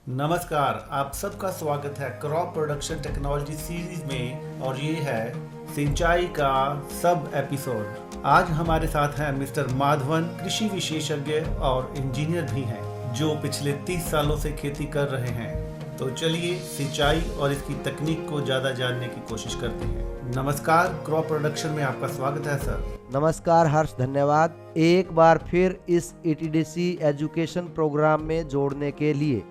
नमस्कार, आप सबका स्वागत है क्रॉप प्रोडक्शन टेक्नोलॉजी सीरीज में और ये है सिंचाई का सब एपिसोड। आज हमारे साथ हैं मिस्टर माधवन, कृषि विशेषज्ञ और इंजीनियर भी हैं जो पिछले 30 सालों से खेती कर रहे हैं। तो चलिए सिंचाई और इसकी तकनीक को ज़्यादा जानने की कोशिश करते हैं। नमस्कार, क्रॉप प्रोडक्शन में आपका स्वागत है सर। नमस्कार हर्ष, धन्यवाद एक बार फिर इस ETDC एजुकेशन प्रोग्राम में जोड़ने के लिए।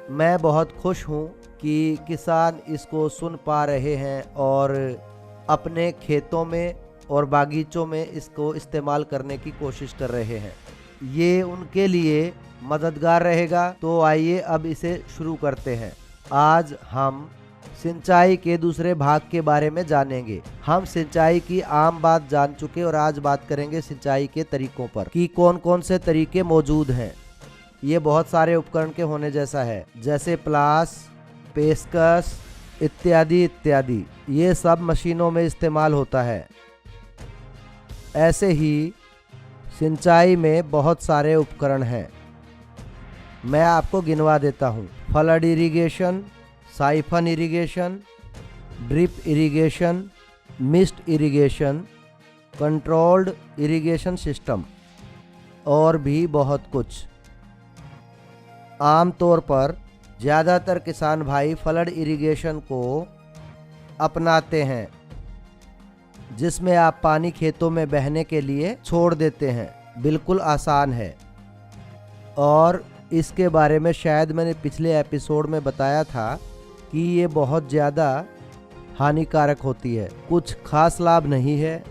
मैं बहुत खुश हूँ कि किसान इसको सुन पा रहे हैं और अपने खेतों में और बागीचों में इसको इस्तेमाल करने की कोशिश कर रहे हैं। ये उनके लिए मददगार रहेगा। तो आइए अब इसे शुरू करते हैं। आज हम सिंचाई के दूसरे भाग के बारे में जानेंगे। हम सिंचाई की आम बात जान चुके और आज बात करेंगे सिंचाई के तरीकों पर कि कौन कौन से तरीके मौजूद हैं। ये बहुत सारे उपकरण के होने जैसा है, जैसे प्लास, पेचकस इत्यादि इत्यादि। ये सब मशीनों में इस्तेमाल होता है। ऐसे ही सिंचाई में बहुत सारे उपकरण हैं। मैं आपको गिनवा देता हूँ। Flood irrigation, siphon irrigation, drip irrigation, mist irrigation, controlled irrigation system और भी बहुत कुछ। आमतौर पर ज़्यादातर किसान भाई फ्लड इरिगेशन को अपनाते हैं, जिसमें आप पानी खेतों में बहने के लिए छोड़ देते हैं। बिल्कुल आसान है और इसके बारे में शायद मैंने पिछले एपिसोड में बताया था कि ये बहुत ज़्यादा हानिकारक होती है। कुछ खास लाभ नहीं है।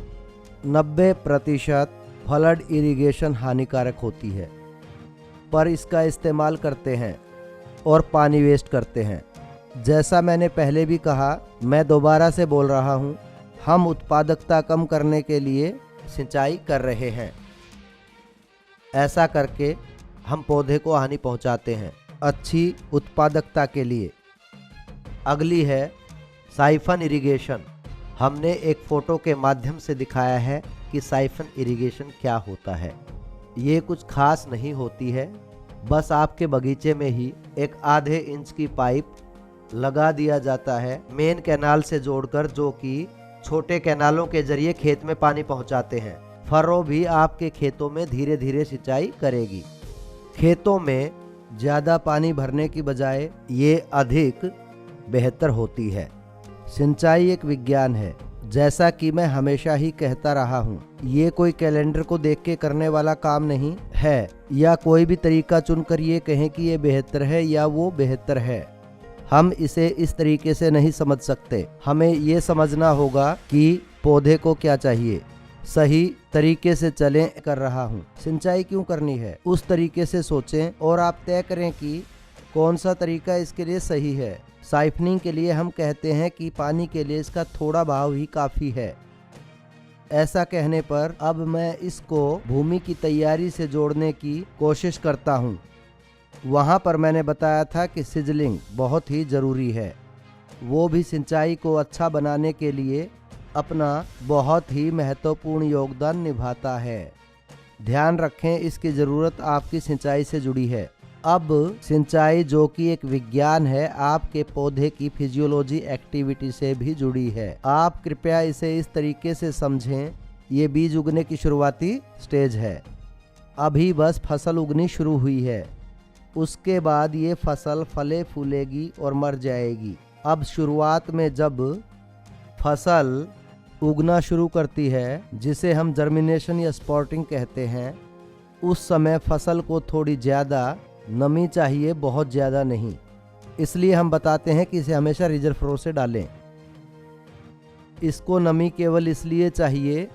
90% फ्लड इरिगेशन हानिकारक होती है, पर इसका इस्तेमाल करते हैं और पानी वेस्ट करते हैं। जैसा मैंने पहले भी कहा, मैं दोबारा से बोल रहा हूँ, हम उत्पादकता कम करने के लिए सिंचाई कर रहे हैं। ऐसा करके हम पौधे को हानि पहुँचाते हैं अच्छी उत्पादकता के लिए। अगली है साइफन इरिगेशन। हमने एक फ़ोटो के माध्यम से दिखाया है कि साइफन इरिगेशन क्या होता है। ये कुछ खास नहीं होती है। बस आपके बगीचे में ही एक आधे इंच की पाइप लगा दिया जाता है मेन कैनाल से जोड़कर, जो कि छोटे कैनालों के जरिए खेत में पानी पहुंचाते हैं। फरो भी आपके खेतों में धीरे धीरे सिंचाई करेगी। खेतों में ज़्यादा पानी भरने की बजाय ये अधिक बेहतर होती है। सिंचाई एक विज्ञान है, जैसा कि मैं हमेशा ही कहता रहा हूँ। ये कोई कैलेंडर को देख के करने वाला काम नहीं है, या कोई भी तरीका चुनकर ये कहें कि ये बेहतर है या वो बेहतर है। हम इसे इस तरीके से नहीं समझ सकते। हमें ये समझना होगा कि पौधे को क्या चाहिए। सही तरीके से चलें कर रहा हूँ। सिंचाई क्यों करनी है, उस तरीके से सोचें और आप तय करें कि कौन सा तरीका इसके लिए सही है। साइफनिंग के लिए हम कहते हैं कि पानी के लिए इसका थोड़ा बहाव ही काफ़ी है। ऐसा कहने पर अब मैं इसको भूमि की तैयारी से जोड़ने की कोशिश करता हूँ। वहाँ पर मैंने बताया था कि सिजलिंग बहुत ही ज़रूरी है। वो भी सिंचाई को अच्छा बनाने के लिए अपना बहुत ही महत्वपूर्ण योगदान निभाता है। ध्यान रखें, इसकी ज़रूरत आपकी सिंचाई से जुड़ी है। अब सिंचाई, जो कि एक विज्ञान है, आपके पौधे की फिजियोलॉजी एक्टिविटी से भी जुड़ी है। आप कृपया इसे इस तरीके से समझें, ये बीज उगने की शुरुआती स्टेज है। अभी बस फसल उगनी शुरू हुई है। उसके बाद ये फसल फले फूलेगी और मर जाएगी। अब शुरुआत में जब फसल उगना शुरू करती है, जिसे हम जर्मिनेशन या स्पॉटिंग कहते हैं, उस समय फसल को थोड़ी ज़्यादा नमी चाहिए, बहुत ज़्यादा नहीं। इसलिए हम बताते हैं कि इसे हमेशा रिजर्व फ्लो से डालें। इसको नमी केवल इसलिए चाहिए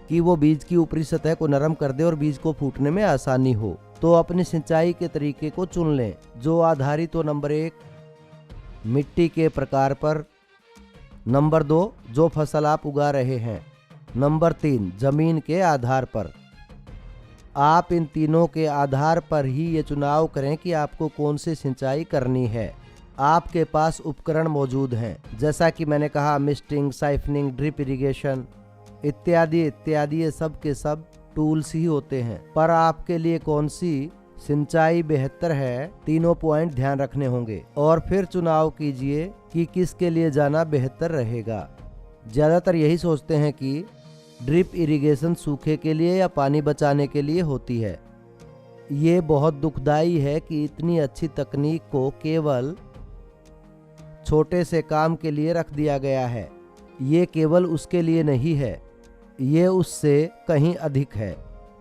कि वो बीज की ऊपरी सतह को नरम कर दे और बीज को फूटने में आसानी हो। तो अपनी सिंचाई के तरीके को चुन लें, जो आधारित हो नंबर 1 मिट्टी के प्रकार पर, नंबर 2 जो फसल आप उगा रहे हैं, नंबर 3 जमीन के आधार पर। आप इन तीनों के आधार पर ही ये चुनाव करें कि आपको कौन सी सिंचाई करनी है। आपके पास उपकरण मौजूद हैं, जैसा कि मैंने कहा, मिस्टिंग, साइफनिंग, ड्रिप इरिगेशन इत्यादि इत्यादि। ये सब के सब टूल्स ही होते हैं, पर आपके लिए कौन सी सिंचाई बेहतर है, तीनों पॉइंट ध्यान रखने होंगे और फिर चुनाव कीजिए कि किसके लिए जाना बेहतर रहेगा। ज़्यादातर यही सोचते हैं कि ड्रिप इरिगेशन सूखे के लिए या पानी बचाने के लिए होती है। ये बहुत दुखदाई है कि इतनी अच्छी तकनीक को केवल छोटे से काम के लिए रख दिया गया है। ये केवल उसके लिए नहीं है, ये उससे कहीं अधिक है।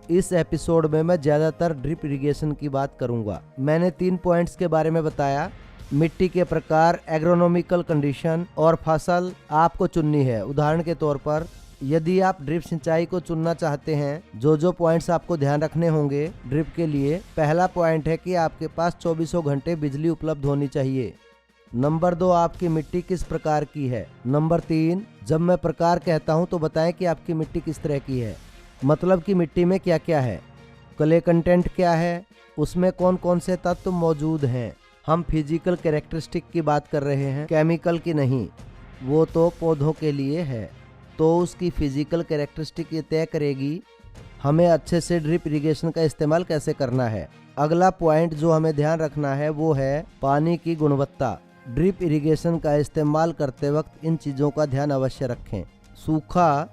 इस एपिसोड में मैं ज़्यादातर ड्रिप इरिगेशन की बात करूंगा। मैंने 3 पॉइंट्स के बारे में बताया। मिट्टी के प्रकार, एग्रोनॉमिकल कंडीशन और फसल आपको चुननी है। उदाहरण के तौर पर यदि आप ड्रिप सिंचाई को चुनना चाहते हैं, जो पॉइंट्स आपको ध्यान रखने होंगे ड्रिप के लिए। पहला पॉइंट है कि आपके पास 24 घंटे बिजली उपलब्ध होनी चाहिए। नंबर 2, आपकी मिट्टी किस प्रकार की है। नंबर 3, जब मैं प्रकार कहता हूं तो बताएं कि आपकी मिट्टी किस तरह की है। मतलब कि मिट्टी में क्या क्या है, क्ले कंटेंट क्या है, उसमें कौन कौन से तत्व मौजूद हैं। हम फिजिकल कैरेक्टरिस्टिक की बात कर रहे हैं, केमिकल की नहीं, वो तो पौधों के लिए है। तो उसकी फिजिकल कैरेक्टरिस्टिक ये तय करेगी हमें अच्छे से ड्रिप इरिगेशन का इस्तेमाल कैसे करना है। अगला पॉइंट जो हमें ध्यान रखना है वो है पानी की गुणवत्ता। ड्रिप इरिगेशन का इस्तेमाल करते वक्त इन चीज़ों का ध्यान अवश्य रखें। सूखा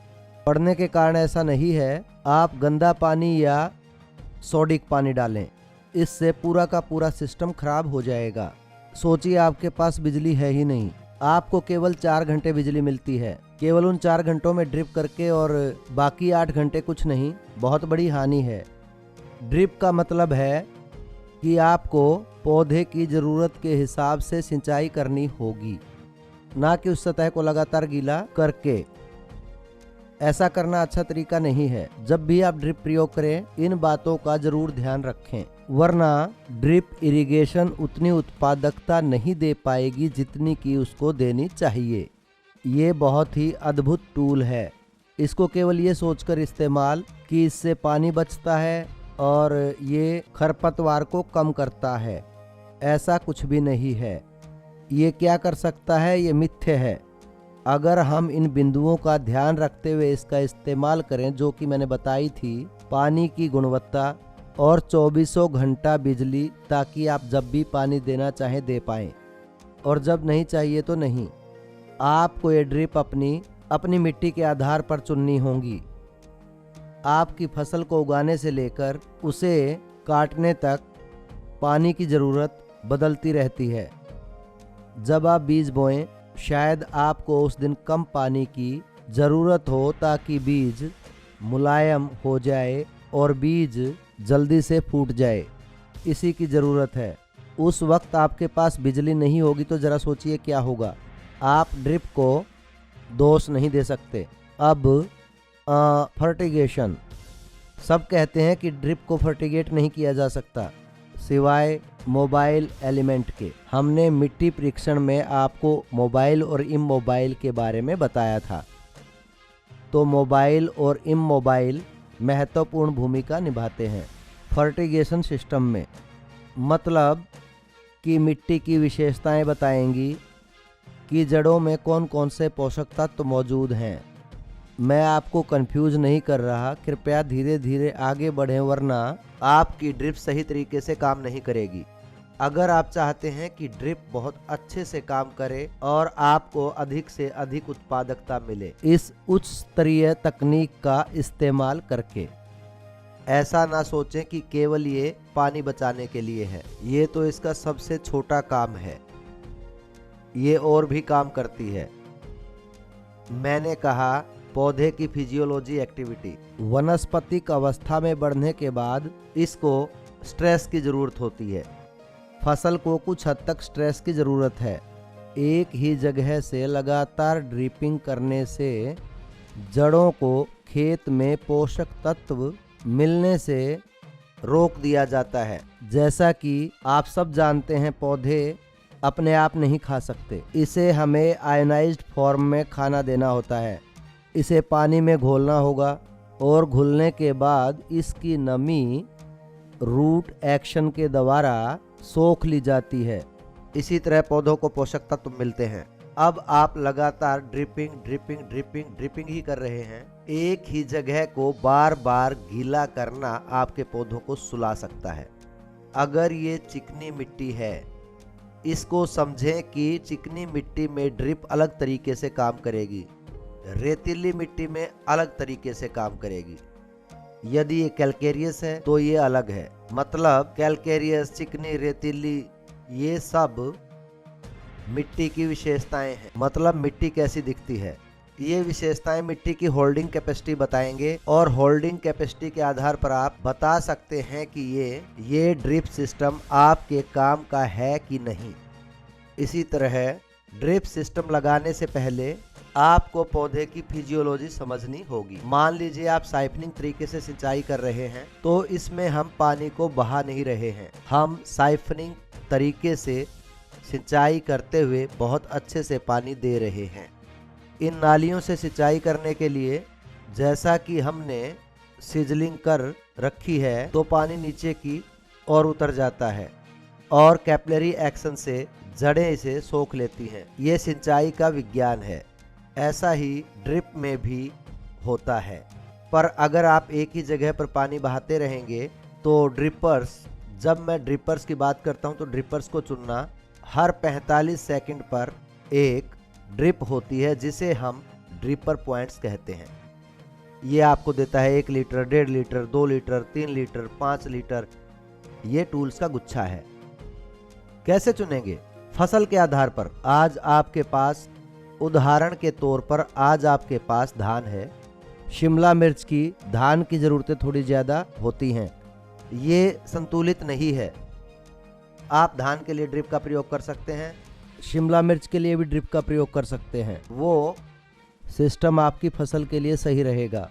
पड़ने के कारण ऐसा नहीं है आप गंदा पानी या सोडिक पानी डालें, इससे पूरा का पूरा सिस्टम खराब हो जाएगा। सोचिए आपके पास बिजली है ही नहीं, आपको केवल 4 घंटे बिजली मिलती है। केवल उन 4 घंटों में ड्रिप करके और बाकी 8 घंटे कुछ नहीं, बहुत बड़ी हानि है। ड्रिप का मतलब है कि आपको पौधे की ज़रूरत के हिसाब से सिंचाई करनी होगी, ना कि उस सतह को लगातार गीला करके। ऐसा करना अच्छा तरीका नहीं है। जब भी आप ड्रिप प्रयोग करें इन बातों का जरूर ध्यान रखें, वरना ड्रिप इरिगेशन उतनी उत्पादकता नहीं दे पाएगी जितनी कि उसको देनी चाहिए। ये बहुत ही अद्भुत टूल है। इसको केवल ये सोचकर इस्तेमाल कि इससे पानी बचता है और ये खरपतवार को कम करता है, ऐसा कुछ भी नहीं है। ये क्या कर सकता है, ये मिथ्य है। अगर हम इन बिंदुओं का ध्यान रखते हुए इसका इस्तेमाल करें जो कि मैंने बताई थी, पानी की गुणवत्ता और 24 घंटा बिजली, ताकि आप जब भी पानी देना चाहें दे पाएं और जब नहीं चाहिए तो नहीं। आपको ये ड्रिप अपनी मिट्टी के आधार पर चुननी होंगी। आपकी फसल को उगाने से लेकर उसे काटने तक पानी की ज़रूरत बदलती रहती है। जब आप बीज बोएं शायद आपको उस दिन कम पानी की ज़रूरत हो ताकि बीज मुलायम हो जाए और बीज जल्दी से फूट जाए, इसी की ज़रूरत है। उस वक्त आपके पास बिजली नहीं होगी तो ज़रा सोचिए क्या होगा। आप ड्रिप को दोष नहीं दे सकते। अब फर्टिगेशन, सब कहते हैं कि ड्रिप को फर्टिगेट नहीं किया जा सकता सिवाय मोबाइल एलिमेंट के। हमने मिट्टी परीक्षण में आपको मोबाइल और इमोबाइल के बारे में बताया था। तो मोबाइल और इमोबाइल महत्वपूर्ण भूमिका निभाते हैं फर्टिगेशन सिस्टम में। मतलब कि मिट्टी की विशेषताएं बताएंगी कि जड़ों में कौन कौन से पोषक तत्व मौजूद हैं। मैं आपको कंफ्यूज नहीं कर रहा, कृपया धीरे धीरे आगे बढ़ें वरना आपकी ड्रिप सही तरीके से काम नहीं करेगी। अगर आप चाहते हैं कि ड्रिप बहुत अच्छे से काम करे और आपको अधिक से अधिक उत्पादकता मिले इस उच्च स्तरीय तकनीक का इस्तेमाल करके, ऐसा ना सोचें कि केवल ये पानी बचाने के लिए है। ये तो इसका सबसे छोटा काम है, ये और भी काम करती है। मैंने कहा पौधे की फिजियोलॉजी एक्टिविटी। वनस्पतिक अवस्था में बढ़ने के बाद इसको स्ट्रेस की ज़रूरत होती है। फसल को कुछ हद तक स्ट्रेस की ज़रूरत है। एक ही जगह से लगातार ड्रिपिंग करने से जड़ों को खेत में पोषक तत्व मिलने से रोक दिया जाता है। जैसा कि आप सब जानते हैं पौधे अपने आप नहीं खा सकते, इसे हमें आयोनाइज्ड फॉर्म में खाना देना होता है। इसे पानी में घोलना होगा और घुलने के बाद इसकी नमी रूट एक्शन के द्वारा सोख ली जाती है। इसी तरह पौधों को पोषक तत्व मिलते हैं। अब आप लगातार ड्रिपिंग ही कर रहे हैं। एक ही जगह को बार बार गीला करना आपके पौधों को सुला सकता है। अगर ये चिकनी मिट्टी है, इसको समझें कि चिकनी मिट्टी में ड्रिप अलग तरीके से काम करेगी, रेतीली मिट्टी में अलग तरीके से काम करेगी। यदि ये कैलकेरियस है तो ये अलग है। मतलब कैलकेरियस, चिकनी, रेतीली, ये सब मिट्टी की विशेषताएं हैं। मतलब मिट्टी कैसी दिखती है, ये विशेषताएं मिट्टी की होल्डिंग कैपेसिटी बताएंगे और होल्डिंग कैपेसिटी के आधार पर आप बता सकते हैं कि ये ड्रिप सिस्टम आपके काम का है कि नहीं। इसी तरह ड्रिप सिस्टम लगाने से पहले आपको पौधे की फिजियोलॉजी समझनी होगी। मान लीजिए आप साइफनिंग तरीके से सिंचाई कर रहे हैं, तो इसमें हम पानी को बहा नहीं रहे हैं, हम साइफनिंग तरीके से सिंचाई करते हुए बहुत अच्छे से पानी दे रहे हैं। इन नालियों से सिंचाई करने के लिए जैसा कि हमने सिजलिंग कर रखी है, तो पानी नीचे की ओर उतर जाता है और कैपिलरी एक्शन से जड़ें इसे सोख लेती हैं। ये सिंचाई का विज्ञान है। ऐसा ही ड्रिप में भी होता है। पर अगर आप एक ही जगह पर पानी बहाते रहेंगे तो ड्रिपर्स, जब मैं ड्रिपर्स की बात करता हूं तो ड्रिपर्स को चुनना, हर 45 सेकंड पर एक ड्रिप होती है जिसे हम ड्रिपर पॉइंट्स कहते हैं। ये आपको देता है 1 litre, 1.5 litre, 2 litre, 3 litre, 5 litre. ये टूल्स का गुच्छा है। कैसे चुनेंगे? फसल के आधार पर। आज आपके पास, उदाहरण के तौर पर आज आपके पास धान है, शिमला मिर्च की धान की ज़रूरतें थोड़ी ज़्यादा होती हैं, ये संतुलित नहीं है। आप धान के लिए ड्रिप का प्रयोग कर सकते हैं, शिमला मिर्च के लिए भी ड्रिप का प्रयोग कर सकते हैं। वो सिस्टम आपकी फसल के लिए सही रहेगा।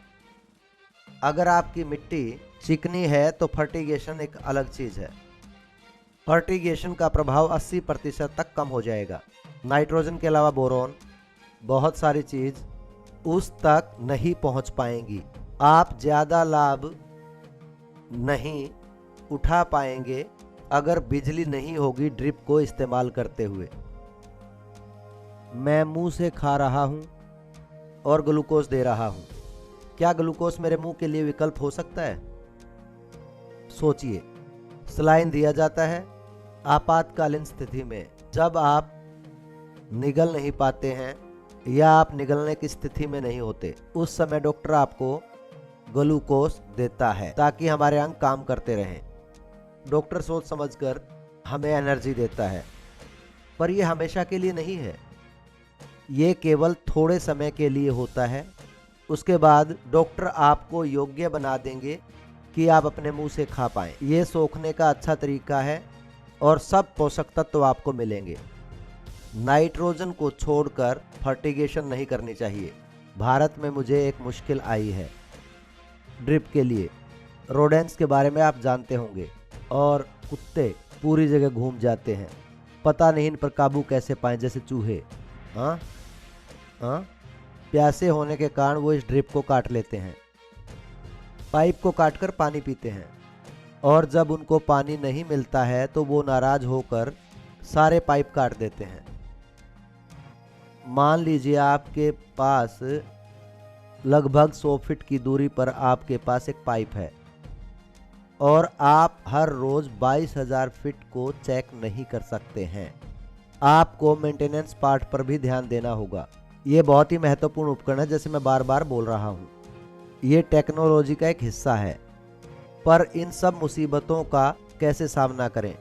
अगर आपकी मिट्टी चिकनी है तो फर्टिगेशन एक अलग चीज़ है। फर्टिगेशन का प्रभाव 80% तक कम हो जाएगा। नाइट्रोजन के अलावा बोरोन, बहुत सारी चीज़ उस तक नहीं पहुंच पाएंगी। आप ज़्यादा लाभ नहीं उठा पाएंगे अगर बिजली नहीं होगी ड्रिप को इस्तेमाल करते हुए। मैं मुंह से खा रहा हूं और ग्लूकोज दे रहा हूं, क्या ग्लूकोज मेरे मुंह के लिए विकल्प हो सकता है? सोचिए। सलाइन दिया जाता है आपातकालीन स्थिति में, जब आप निगल नहीं पाते हैं या आप निगलने की स्थिति में नहीं होते, उस समय डॉक्टर आपको ग्लूकोज देता है ताकि हमारे अंग काम करते रहें। डॉक्टर सोच समझकर हमें एनर्जी देता है, पर यह हमेशा के लिए नहीं है। ये केवल थोड़े समय के लिए होता है। उसके बाद डॉक्टर आपको योग्य बना देंगे कि आप अपने मुंह से खा पाएं। ये सोखने का अच्छा तरीका है और सब पोषक तत्व आपको मिलेंगे। नाइट्रोजन को छोड़कर फर्टिगेशन नहीं करनी चाहिए। भारत में मुझे एक मुश्किल आई है ड्रिप के लिए। रोडेंट्स के बारे में आप जानते होंगे, और कुत्ते पूरी जगह घूम जाते हैं, पता नहीं इन पर काबू कैसे पाएं, जैसे चूहे। हाँ, प्यासे होने के कारण वो इस ड्रिप को काट लेते हैं, पाइप को काटकर पानी पीते हैं, और जब उनको पानी नहीं मिलता है तो वो नाराज होकर सारे पाइप काट देते हैं। मान लीजिए आपके पास लगभग 100 फीट की दूरी पर आपके पास एक पाइप है और आप हर रोज 22,000 फीट को चेक नहीं कर सकते हैं। आपको मेंटेनेंस पार्ट पर भी ध्यान देना होगा। ये बहुत ही महत्वपूर्ण उपकरण है, जैसे मैं बार बार बोल रहा हूँ। ये टेक्नोलॉजी का एक हिस्सा है, पर इन सब मुसीबतों का कैसे सामना करें,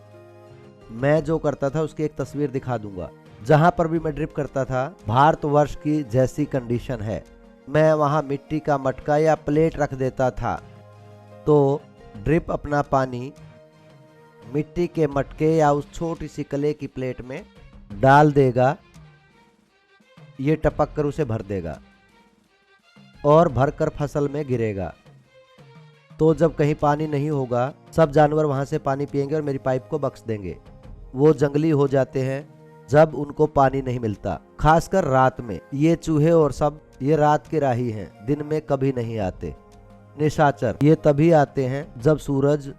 मैं जो करता था उसकी एक तस्वीर दिखा दूंगा। जहां पर भी मैं ड्रिप करता था, भारतवर्ष की जैसी कंडीशन है, मैं वहां मिट्टी का मटका या प्लेट रख देता था, तो ड्रिप अपना पानी मिट्टी के मटके या उस छोटी सी कले की प्लेट में डाल देगा। ये टपक कर उसे भर देगा और भरकर फसल में गिरेगा। तो जब कहीं पानी नहीं होगा, सब जानवर वहां से पानी पिएंगे और मेरी पाइप को बख्श देंगे। वो जंगली हो जाते हैं जब उनको पानी नहीं मिलता, खासकर रात में। ये चूहे और सब ये रात के राही हैं, दिन में कभी नहीं आते। निशाचर ये तभी आते हैं जब सूरज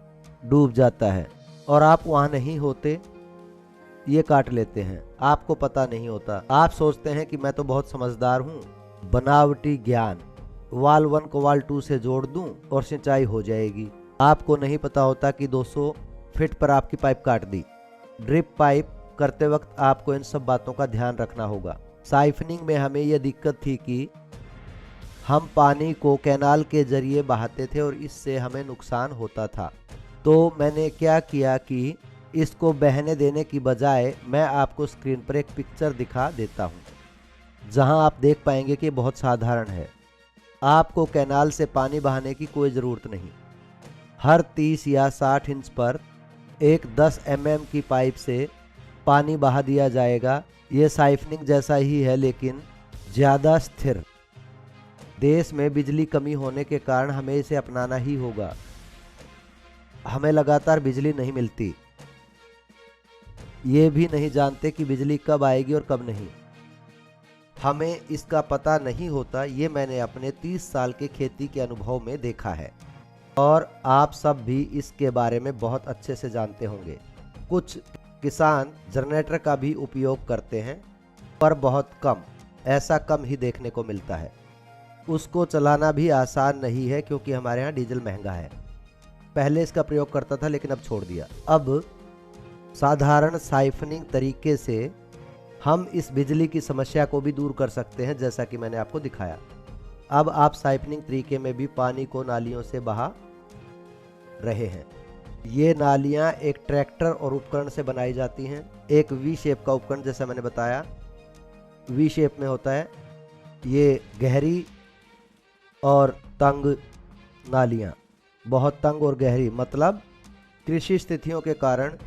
डूब जाता है और आप वहां नहीं होते, ये काट लेते हैं। आपको पता नहीं होता, आप सोचते हैं कि मैं तो बहुत समझदार हूँ, बनावटी ज्ञान, वाल 1 को वाल 2 से जोड़ दूं और सिंचाई हो जाएगी। आपको नहीं पता होता कि 200 फिट पर आपकी पाइप काट दी। ड्रिप पाइप करते वक्त आपको इन सब बातों का ध्यान रखना होगा। साइफनिंग में हमें यह दिक्कत थी कि हम पानी को कैनाल के जरिए बहाते थे और इससे हमें नुकसान होता था। तो मैंने क्या किया कि इसको बहने देने की बजाय मैं आपको स्क्रीन पर एक पिक्चर दिखा देता हूँ, जहाँ आप देख पाएंगे कि बहुत साधारण है। आपको कैनाल से पानी बहाने की कोई ज़रूरत नहीं। हर 30 या 60 इंच पर एक 10 mm की पाइप से पानी बहा दिया जाएगा। ये साइफनिंग जैसा ही है लेकिन ज़्यादा स्थिर। देश में बिजली कमी होने के कारण हमें इसे अपनाना ही होगा। हमें लगातार बिजली नहीं मिलती, ये भी नहीं जानते कि बिजली कब आएगी और कब नहीं। हमें इसका पता नहीं होता। ये मैंने अपने 30 साल के खेती के अनुभव में देखा है और आप सब भी इसके बारे में बहुत अच्छे से जानते होंगे। कुछ किसान जनरेटर का भी उपयोग करते हैं पर बहुत कम, ऐसा कम ही देखने को मिलता है। उसको चलाना भी आसान नहीं है क्योंकि हमारे यहाँ डीजल महंगा है। पहले इसका प्रयोग करता था लेकिन अब छोड़ दिया। अब साधारण साइफनिंग तरीके से हम इस बिजली की समस्या को भी दूर कर सकते हैं, जैसा कि मैंने आपको दिखाया। अब आप साइफनिंग तरीके में भी पानी को नालियों से बहा रहे हैं। ये नालियाँ एक ट्रैक्टर और उपकरण से बनाई जाती हैं। एक वी शेप का उपकरण, जैसा मैंने बताया, वी शेप में होता है। ये गहरी और तंग नालियाँ, बहुत तंग और गहरी, मतलब कृषि स्थितियों के कारण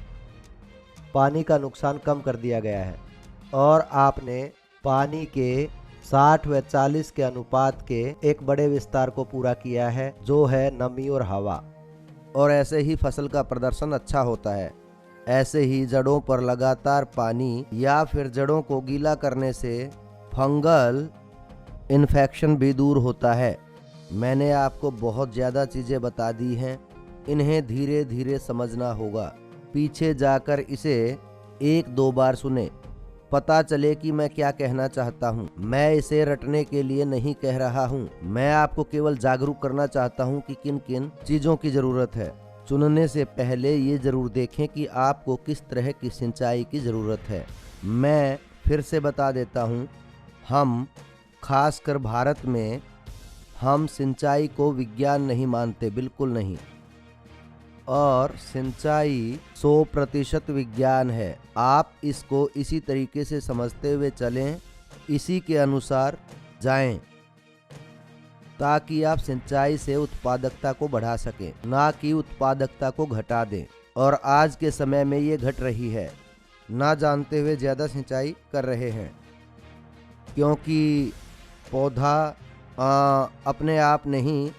पानी का नुकसान कम कर दिया गया है और आपने पानी के 60 व 40 के अनुपात के एक बड़े विस्तार को पूरा किया है, जो है नमी और हवा। और ऐसे ही फसल का प्रदर्शन अच्छा होता है। ऐसे ही जड़ों पर लगातार पानी या फिर जड़ों को गीला करने से फंगल इन्फेक्शन भी दूर होता है। मैंने आपको बहुत ज़्यादा चीज़ें बता दी हैं, इन्हें धीरे धीरे समझना होगा। पीछे जाकर इसे 1-2 बार सुने, पता चले कि मैं क्या कहना चाहता हूँ। मैं इसे रटने के लिए नहीं कह रहा हूँ, मैं आपको केवल जागरूक करना चाहता हूँ कि किन किन चीज़ों की ज़रूरत है। चुनने से पहले ये ज़रूर देखें कि आपको किस तरह की सिंचाई की ज़रूरत है। मैं फिर से बता देता हूँ, हम खासकर भारत में हम सिंचाई को विज्ञान नहीं मानते, बिल्कुल नहीं। और सिंचाई 100% विज्ञान है। आप इसको इसी तरीके से समझते हुए चलें, इसी के अनुसार जाएं, ताकि आप सिंचाई से उत्पादकता को बढ़ा सकें, ना कि उत्पादकता को घटा दें। और आज के समय में ये घट रही है, ना जानते हुए ज़्यादा सिंचाई कर रहे हैं, क्योंकि पौधा अपने आप नहीं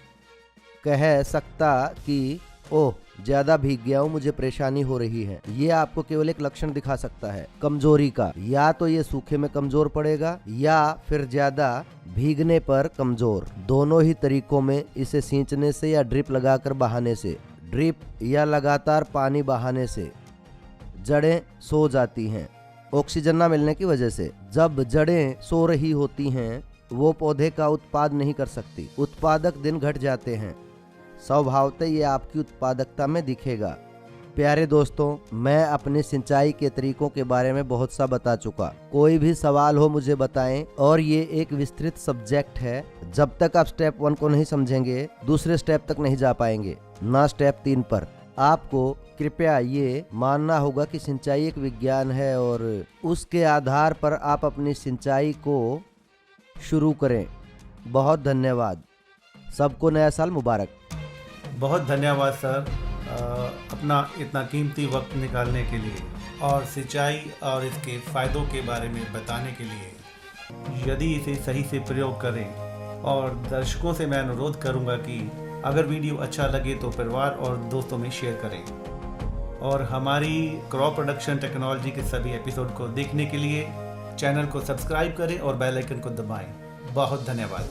कह सकता कि ओह ज़्यादा भीग गया हूँ, मुझे परेशानी हो रही है। ये आपको केवल एक लक्षण दिखा सकता है कमजोरी का। या तो ये सूखे में कमजोर पड़ेगा या फिर ज़्यादा भीगने पर कमजोर। दोनों ही तरीकों में इसे सींचने से या ड्रिप लगाकर बहाने से, ड्रिप या लगातार पानी बहाने से जड़ें सो जाती हैं ऑक्सीजन ना मिलने की वजह से। जब जड़ें सो रही होती हैं वो पौधे का उत्पाद नहीं कर सकती, उत्पादक दिन घट जाते हैं। स्वभावतः ये आपकी उत्पादकता में दिखेगा। प्यारे दोस्तों, मैं अपने सिंचाई के तरीकों के बारे में बहुत सा बता चुका। कोई भी सवाल हो मुझे बताएं। और ये एक विस्तृत सब्जेक्ट है। जब तक आप स्टेप 1 को नहीं समझेंगे दूसरे स्टेप तक नहीं जा पाएंगे, ना स्टेप 3 पर। आपको कृपया ये मानना होगा कि सिंचाई एक विज्ञान है और उसके आधार पर आप अपनी सिंचाई को शुरू करें। बहुत धन्यवाद। सबको नया साल मुबारक। बहुत धन्यवाद सर, अपना इतना कीमती वक्त निकालने के लिए और सिंचाई और इसके फ़ायदों के बारे में बताने के लिए। यदि इसे सही से प्रयोग करें, और दर्शकों से मैं अनुरोध करूंगा कि अगर वीडियो अच्छा लगे तो परिवार और दोस्तों में शेयर करें। और हमारी क्रॉप प्रोडक्शन टेक्नोलॉजी के सभी एपिसोड को देखने के लिए चैनल को सब्सक्राइब करें और बेल आइकन को दबाएं। बहुत धन्यवाद।